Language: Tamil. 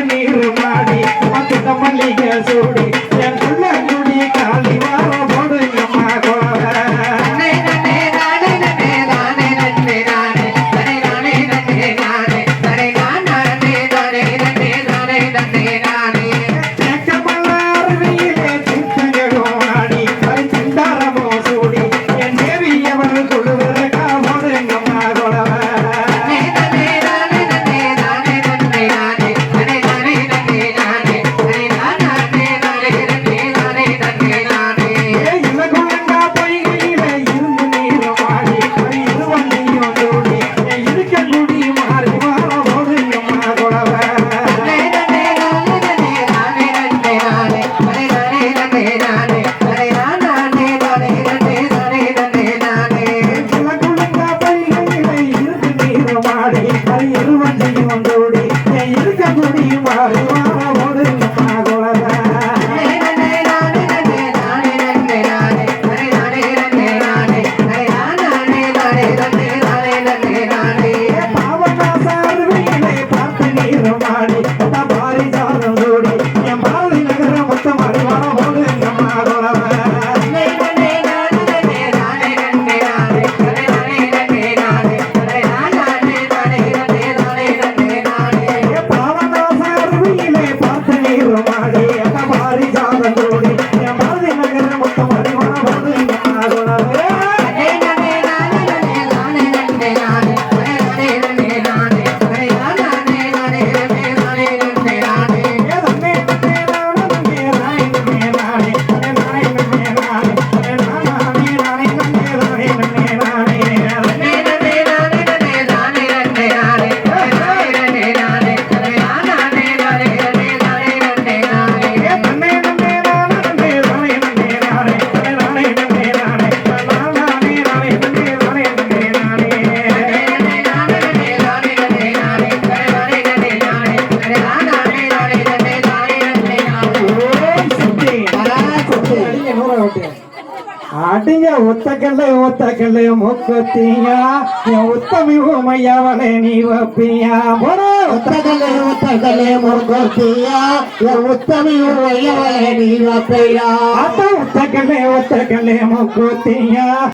நீர் மாடி மொத்த மல்லிகை சூடி என் புள்ள குடி காலி வார போடுங்கம்மா அடிங்க ஒத்தக்கல்ல முக்கத்தியா என் உத்தமி உமையவளை நீ வப்பியா ஒத்தக்கல்ல முக்கத்தியா என் உத்தமி உமையவளை நீ வப்பியா ஒத்தக்கல்ல முக்கத்தியா